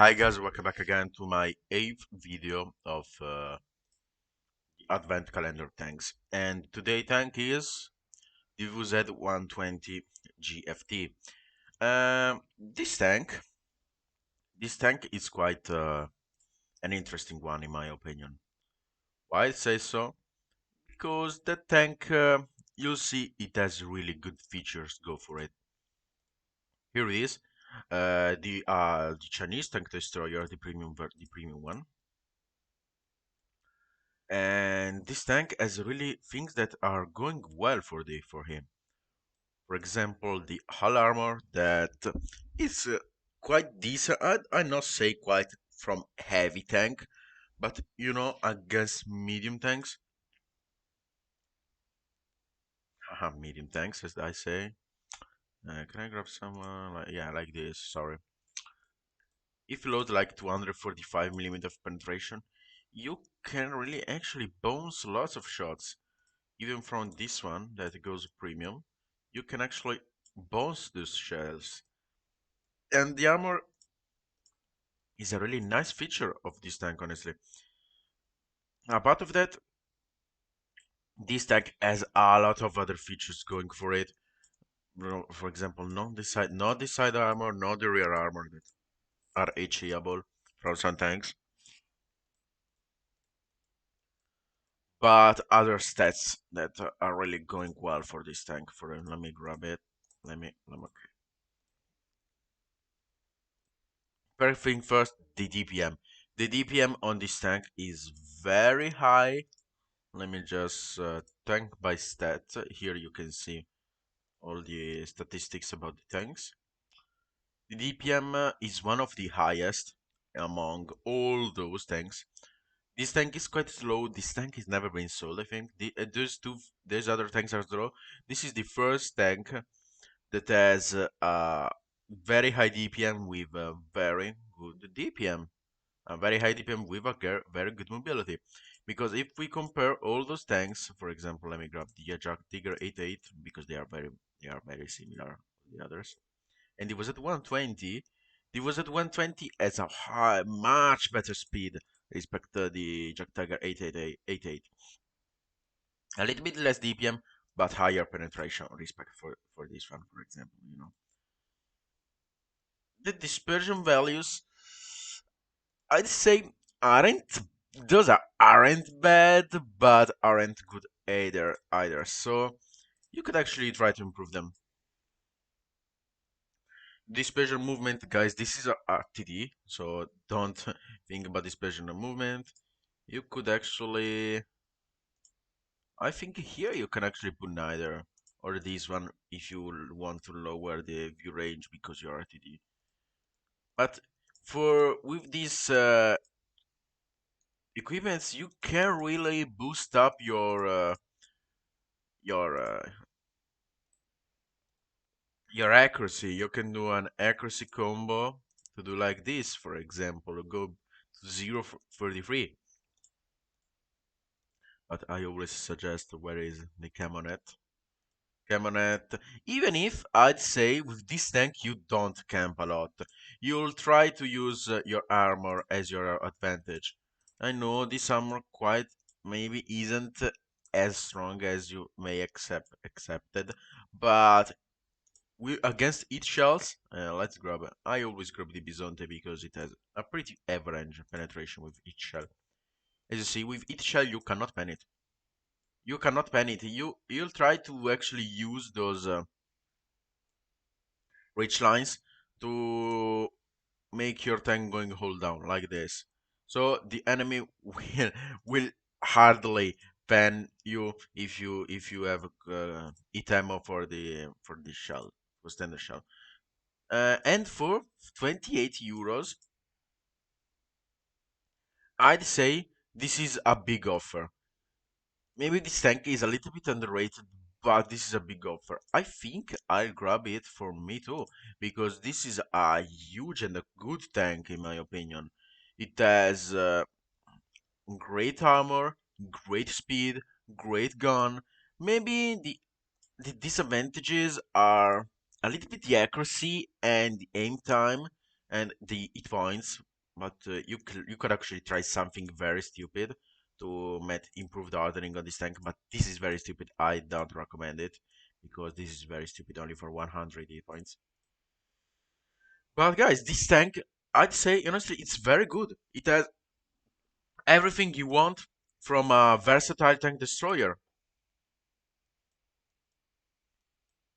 Hi guys, welcome back again to my 8th video of Advent Calendar tanks. And today tank is WZ-120 GFT. This tank is quite an interesting one in my opinion. Why I say so? Because that tank, you'll see it has really good features. Go for it. Here it is. The Chinese tank destroyer, the premium one. And this tank has really things that are going well for him. For example, the hull armor that is quite decent. I not say quite from heavy tank, but against medium tanks. Haha, medium tanks, as I say. Can I grab someone? Yeah, like this. Sorry. If you load like 245 millimeter of penetration, you can really actually bounce lots of shots. Even from this one that goes premium, you can actually bounce those shells. And the armor is a really nice feature of this tank, honestly. Apart of that, this tank has a lot of other features going for it. For example, not the side armor, not the rear armor that are HEable from some tanks, but other stats that are really going well for this tank. Let me grab it. Let me. First thing first, the DPM. The DPM on this tank is very high. Let me just tank by stat. Here you can see all the statistics about the tanks. The DPM is one of the highest among all those tanks. This tank is quite slow. This tank has never been sold, I think. There's other tanks are slow. This is the first tank that has a very high DPM with a very good DPM. A very high DPM with a very good mobility. Because if we compare all those tanks, for example, let me grab the Ajax Tiger 88 because they are very similar to the others. And it was at 120. It was at 120 as a much better speed respect to the Jack Tiger 888. A little bit less DPM, but higher penetration respect for this one, for example. The dispersion values I'd say aren't aren't bad, but aren't good either. So you could actually try to improve them. Dispersion movement, guys, this is a TD, so don't think about dispersion of movement. You could actually, I think here you can actually put neither or this one if you want to lower the view range because you're RTD. But for with these equipments, you can really boost up your uh, your accuracy. You can do an accuracy combo to do like this, for example, go to 0 33. But I always suggest where is the Camonet. Camonet, even if I'd say with this tank you don't camp a lot, you'll try to use your armor as your advantage. I know this armor quite maybe isn't as strong as you may accepted, but we against each shells, let's grab it. I always grab the Bisonte because it has a pretty average penetration with each shell. As you see, with each shell you cannot pen it. You cannot pen it. You'll try to actually use those reach lines to make your tank going hold down like this. So the enemy will hardly pen you if you have it ammo for the shell for standard shell. And for 28 euros, I'd say this is a big offer. Maybe this tank is a little bit underrated, but this is a big offer. I think I'll grab it for me too, because this is a huge and a good tank in my opinion. It has great armor, great speed, great gun. Maybe the disadvantages are a little bit the accuracy and the aim time and the hit points. but you could actually try something very stupid to met improve the ordering on this tank. But this is very stupid. I don't recommend it because this is very stupid. Only for 100 points. But guys, this tank, I'd say honestly, it's very good. It has everything you want from a versatile tank destroyer.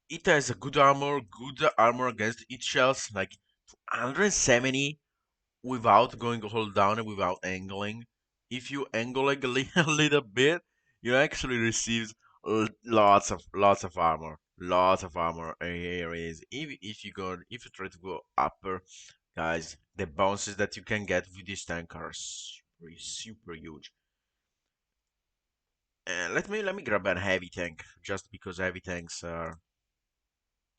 It has a good armor against each shells, like 170 without going hold down and without angling. If you angle like a little bit, you actually receive lots of armor, lots of armor. And here is if you try to go upper, guys, the bounces that you can get with this tank are super huge. Let me grab a heavy tank just because heavy tanks are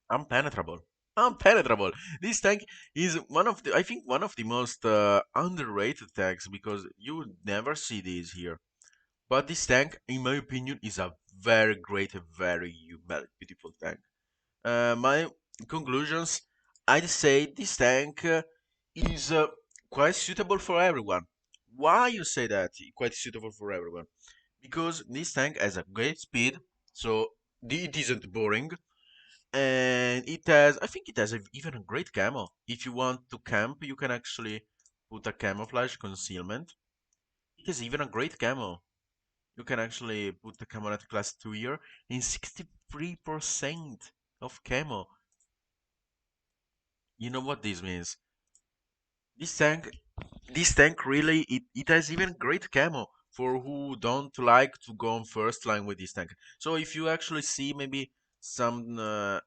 unpenetrable. Unpenetrable. This tank is I think one of the most underrated tanks because you would never see these here. But this tank, in my opinion, is a very great, very beautiful tank. My conclusions, I'd say this tank is quite suitable for everyone. Why you say that? Quite suitable for everyone? Because this tank has a great speed, so it isn't boring, and I think it has even a great camo. If you want to camp, you can actually put a camouflage concealment. It has even a great camo. You can actually put the camo at class 2 here in 63% of camo. You know what this means? This tank, this tank really, it has even great camo for who don't like to go on first line with this tank. So if you actually see maybe some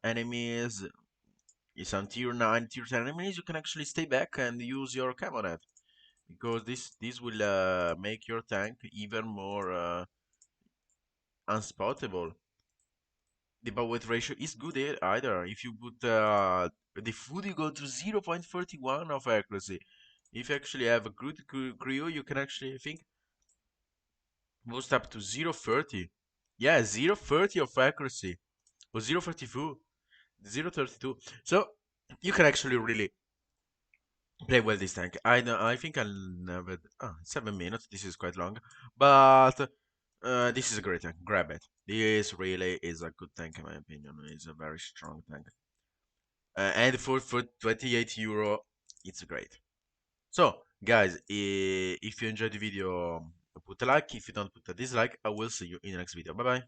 enemies, some tier 9, tier 10 enemies, you can actually stay back and use your camo net because this will make your tank even more unspottable. The bow weight ratio is good either. If you put the food, you go to 0.41 of accuracy. If you actually have a good crew, you can actually, I think, boost up to 0.30. Yeah, 0.30 of accuracy. Or 0.32. 0.32. So you can actually really play well this tank. I think I'll never. 7 minutes. This is quite long, but this is a great tank. Grab it. This really is a good tank in my opinion. It's a very strong tank. And for 28 euro, it's great. So, guys, if you enjoyed the video, put a like. If you don't, put a dislike. I will see you in the next video. Bye bye.